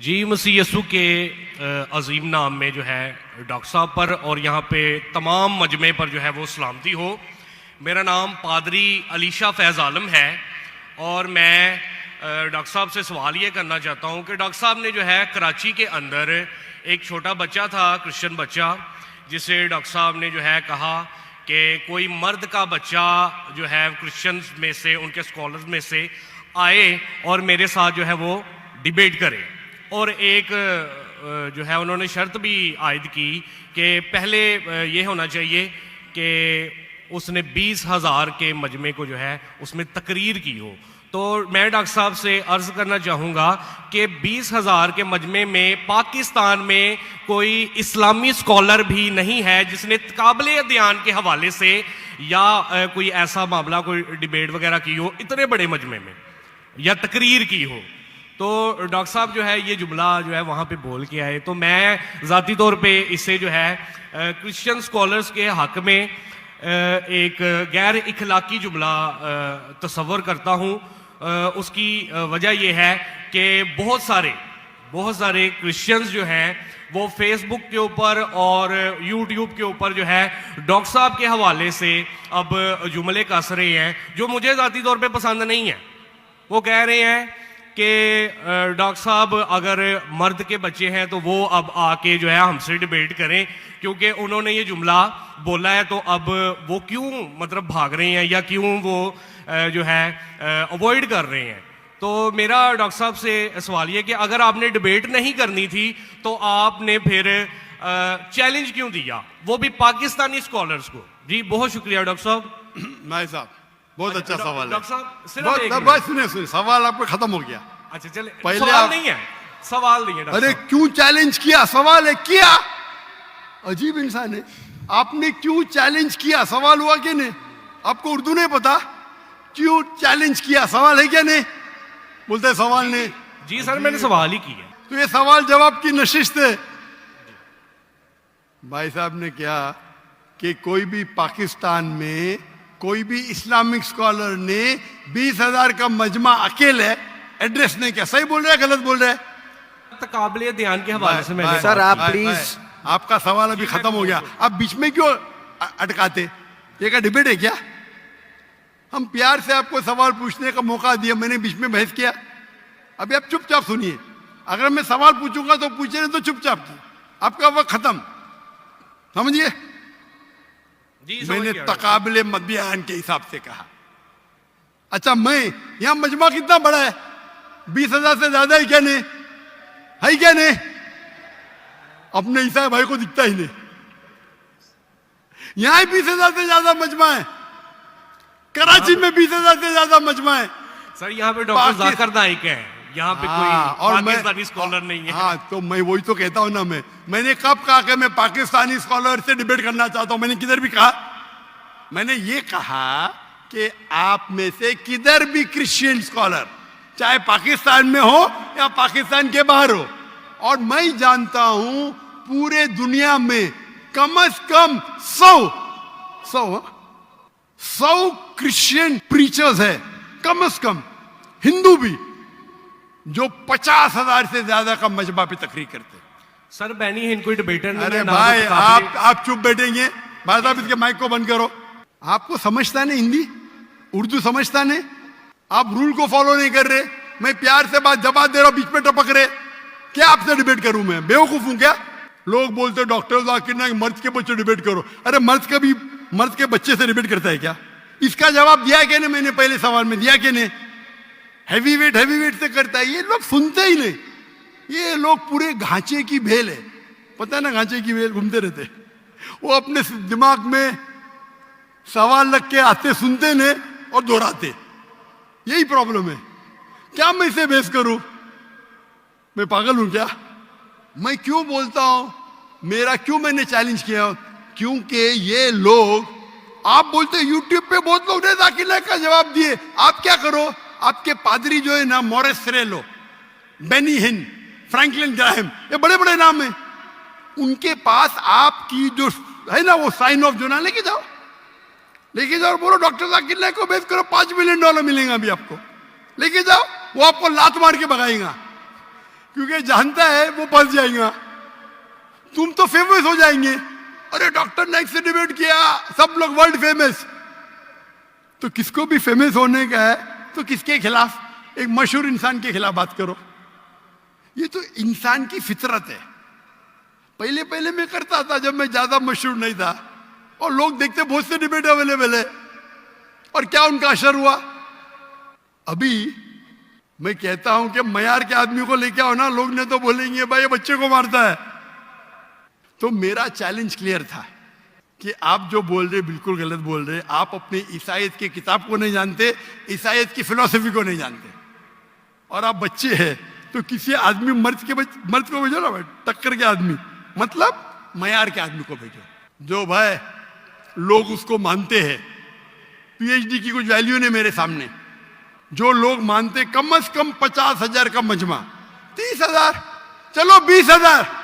जी मसीह यसू के अजीम नाम में जो है डॉक्टर साहब पर और यहाँ पे तमाम मजमे पर जो है वो सलामती हो। मेरा नाम पादरी अलीशा फैज़ आलम है और मैं डॉक्टर साहब से सवाल ये करना चाहता हूँ कि डॉक्टर साहब ने जो है कराची के अंदर एक छोटा बच्चा था, क्रिश्चियन बच्चा, जिसे डॉक्टर साहब ने जो है कहा कि कोई मर्द का बच्चा जो है क्रिश्चियंस में से, उनके स्कॉलर्स में से आए और मेरे साथ जो है वो डिबेट करे। और एक जो है उन्होंने शर्त भी आयद की कि पहले ये होना चाहिए कि उसने 20,000 के मजमे को जो है उसमें तकरीर की हो। तो मैं डॉक्टर साहब से अर्ज़ करना चाहूँगा कि 20,000 के मजमे में पाकिस्तान में कोई इस्लामी स्कॉलर भी नहीं है जिसने काबिल अध्ययन के हवाले से या कोई ऐसा मामला, कोई डिबेट वगैरह की हो इतने बड़े मजमे में या तकरीर की हो। तो डॉक्टर साहब जो है ये जुमला जो है वहाँ पे बोल के आए, तो मैं ज़ाती तौर पे इसे जो है क्रिश्चियन स्कॉलर्स के हक़ में एक गैर इखलाकी जुमला तस्वर करता हूँ। उसकी वजह यह है कि बहुत सारे क्रिश्चियंस जो हैं वो फेसबुक के ऊपर और यूट्यूब के ऊपर जो है डॉक्टर साहब के हवाले से अब जुमले कस रहे हैं जो मुझे ज़ाती तौर पे पसंद नहीं है। वो कह रहे हैं कि डॉक्टर साहब अगर मर्द के बच्चे हैं तो वो अब आके जो है हमसे डिबेट करें, क्योंकि उन्होंने ये जुमला बोला है तो अब वो क्यों मतलब भाग रहे हैं या क्यों वो जो है अवॉइड कर रहे हैं। तो मेरा डॉक्टर साहब से सवाल ये कि अगर आपने डिबेट नहीं करनी थी तो आपने फिर चैलेंज क्यों दिया, वो भी पाकिस्तानी स्कॉलर्स को। जी बहुत शुक्रिया डॉक्टर साहब। नाई साहब बहुत अच्छा सवाल है। डॉक्टर साहब सुनिए सवाल आपका खत्म हो गया। अच्छा चले, पहले सवाल नहीं है, सवाल नहीं है। अरे क्यों चैलेंज किया, सवाल है किया। अजीब इंसान है, आपने क्यों चैलेंज किया, सवाल हुआ कि नहीं। आपको उर्दू नहीं पता, क्यों चैलेंज किया, सवाल है क्या नहीं। बोलते हैं सवाल नहीं। जी सर मैंने सवाल ही किया। तो ये सवाल जवाब की नशिस्त है। भाई साहब ने क्या कि कोई भी पाकिस्तान में कोई भी इस्लामिक स्कॉलर ने 20,000 का मजमा अकेले एड्रेस नहीं किया। सही बोल रहे हैं गलत बोल रहे हैं? काबिल ध्यान के हवाले से मैंने सर आप प्लीज, आपका सवाल अभी खत्म हो गया, आप बीच में क्यों अटकाते। ये क्या डिबेट है क्या? हम प्यार से आपको सवाल पूछने का मौका दिया, मैंने बीच में बहस किया। अभी आप चुपचाप सुनिए, अगर मैं सवाल पूछूंगा तो पूछे नहीं तो चुपचाप की, आपका वक्त खत्म, समझिए। मैंने तकाबिले बयान के हिसाब से कहा। अच्छा मैं यहां मजमा कितना बड़ा है, 20,000 से ज्यादा है क्या नहीं, है क्या नहीं। अपने ईसाई भाई को दिखता ही नहीं, यहां 20,000 से ज्यादा मजमा है, कराची में 20,000 से ज्यादा मजमा है। सर यहाँ पे डॉक्टर जाकिर नाइक है, यहाँ पे कोई पाकिस्तानी स्कॉलर नहीं है। हाँ तो मैं वही तो कहता हूँ ना, मैंने कब कहा कि मैं पाकिस्तानी स्कॉलर से डिबेट करना चाहता हूँ। मैंने किधर भी कहा, मैंने ये कहा कि आप में से किधर भी क्रिश्चियन स्कॉलर चाहे पाकिस्तान में हो या पाकिस्तान के बाहर हो, और मैं जानता हूं पूरे दुनिया में कम से कम 100 क्रिश्चियन प्रीचर्स है, कम से कम हिंदू भी, जो 50,000 से ज्यादा का मजमा पे तकरीर करते। सर बैनी हिंद कोई डिबेटर नहीं। अरे भाई आप चुप बैठेंगे, भाई साहब इसके माइक को बंद करो। आपको समझता नहीं हिंदी, उर्दू समझता नहीं, आप रूल को फॉलो नहीं कर रहे। मैं प्यार से बात जवाब दे रहा हूं, बीच में टपक रहे। क्या आपसे डिबेट करूं मैं, बेवकूफ हूं क्या? लोग बोलते डॉक्टर जाकिर नाइक मर्द के बच्चे डिबेट करो। अरे मर्द के बच्चे से डिबेट करता है क्या? इसका जवाब दिया क्या नहीं, मैंने पहले सवाल में दिया कि नहीं। हैवी वेट से करता है, ये लोग सुनते ही नहीं। ये लोग पूरे घांचे की भेल है, पता है ना, घांचे की भेल घूमते रहते। वो अपने दिमाग में सवाल रख के आते, सुनते नहीं और दोहराते, यही प्रॉब्लम है। क्या मैं इसे बहस करूं, मैं पागल हूं क्या? मैं क्यों बोलता हूं, मेरा क्यों मैंने चैलेंज किया, क्योंकि ये लोग, आप बोलते यूट्यूब पे बहुत लोग ने जाकिर नाइक का जवाब दिए। आप क्या करो, आपके पादरी जो है ना, मॉरिस सिरेलो, बेनी हिन, फ्रैंकलिन ग्राहम, ये बड़े बड़े नाम हैं, उनके पास आपकी जो है ना वो साइन ऑफ जो ना लेके जाओ और बोलो डॉक्टर जाकिर नाइक को बेच करो, $5 मिलियन मिलेगा अभी आपको, लेके जाओ। वो आपको लात मार के भगाएगा क्योंकि जानता है वो फंस जाएगा। तुम तो फेमस हो जाएंगे, अरे डॉक्टर नाइक से डिबेट किया, सब लोग वर्ल्ड फेमस। तो किसको भी फेमस होने का है तो किसके खिलाफ? एक मशहूर इंसान के खिलाफ बात करो। ये तो इंसान की फितरत है। पहले पहले मैं करता था जब मैं ज्यादा मशहूर नहीं था, और लोग देखते बहुत से डिबेट अवेलेबल है, और क्या उनका असर हुआ? अभी मैं कहता हूं कि मयार के आदमी को लेके आओ ना, लोग ने तो बोलेंगे भाई ये बच्चे को मारता है। तो मेरा चैलेंज क्लियर था कि आप जो बोल रहे बिल्कुल गलत बोल रहे। आप अपनी ईसाईयत की किताब को नहीं जानते, ईसाईयत की फिलॉसफी को नहीं जानते, और आप बच्चे हैं। तो किसी आदमी मर्द को भेजो ना भाई, टक्कर के आदमी, मतलब मयार के आदमी को भेजो, जो भाई लोग उसको मानते हैं। पीएचडी की कुछ वैल्यू नहीं मेरे सामने। जो लोग मानते कम से कम 50,000 का मजमा, 30,000, चलो 20,000।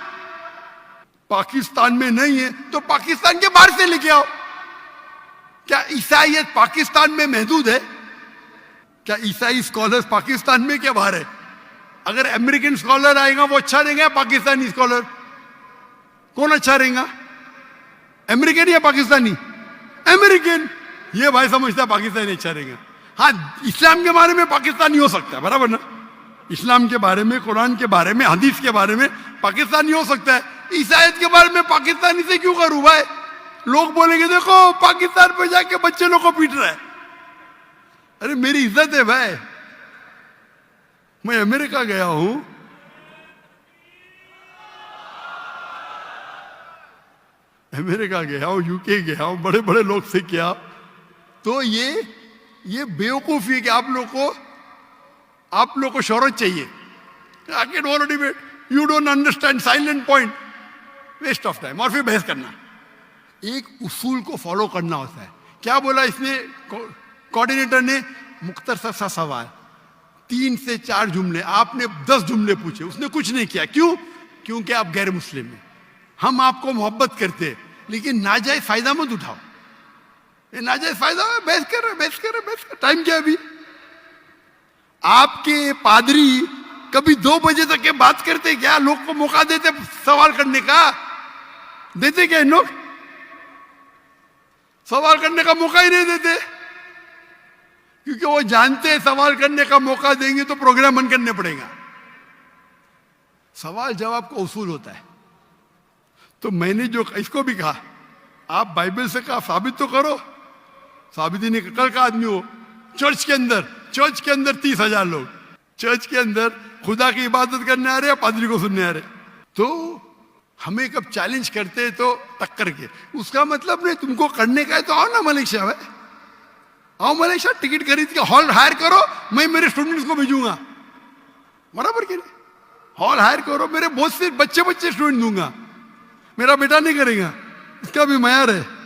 पाकिस्तान में नहीं है तो पाकिस्तान के बाहर से लेके आओ। क्या ईसाईयत पाकिस्तान में महदूद है? क्या ईसाई स्कॉलर्स पाकिस्तान में क्या बाहर है? अगर अमेरिकन स्कॉलर आएगा वो अच्छा रहेगा, पाकिस्तानी स्कॉलर कौन अच्छा रहेगा? अमेरिकन या पाकिस्तानी? अमेरिकन। ये भाई समझता है पाकिस्तानी अच्छा रहेगा। हाँ, इस्लाम के बारे में पाकिस्तानी हो सकता है, बराबर ना? इस्लाम के बारे में, कुरान के बारे में, हदीस के बारे में पाकिस्तानी हो सकता है। ईसाईयत के बारे में पाकिस्तानी से क्यों करूं भाई? लोग बोलेंगे देखो पाकिस्तान पे जाके बच्चे लोग को पीट रहा है। अरे मेरी इज्जत है भाई, मैं अमेरिका गया हूं, अमेरिका गया हूं, यूके गया हूं, बड़े बड़े लोग से किया। तो ये बेवकूफी है कि आप लोग को शोहरत चाहिए। आके don't debate, you don't understand, silent point, waste of time. और फिर बहस करना। एक उसूल को फॉलो करना होता है। क्या बोला इसने कोऑर्डिनेटर ने? मुख्तसर सा सवाल, 3 से 4 जुमले। आपने 10 जुमले पूछे, उसने कुछ नहीं किया। क्यों? क्योंकि आप गैर मुस्लिम हैं। हम आपको मोहब्बत करते हैं, लेकिन नाजायज फायदा मत उठाओ। ये नाजायज फायदा है, बहस कर। टाइम क्या अभी? आपके पादरी कभी 2 बजे तक के बात करते क्या? लोग को मौका देते सवाल करने का? देते क्या इन लोग? सवाल करने का मौका ही नहीं देते, क्योंकि वो जानते हैं सवाल करने का मौका देंगे तो प्रोग्राम बंद करने पड़ेगा। सवाल जवाब का उसूल होता है। तो मैंने जो इसको भी कहा, आप बाइबल से कहा साबित तो करो। साबित ही नहीं, कल का आदमी हो चर्च के अंदर 30,000 लोग चर्च के अंदर खुदा की इबादत करने आ रहे हैं, पादरी को सुनने आ रहे। तो हमें कब चैलेंज करते हैं तो टक्कर के, उसका मतलब नहीं तुमको करने का है तो आओ ना मलेशिया में, आओ मलेशिया, टिकट खरीद के हॉल हायर करो, मैं मेरे स्टूडेंट्स को भेजूंगा, बराबर के नहीं? हॉल हायर करो, मेरे बहुत से बच्चे स्टूडेंट दूंगा, मेरा बेटा नहीं करेगा, इसका भी मयार है।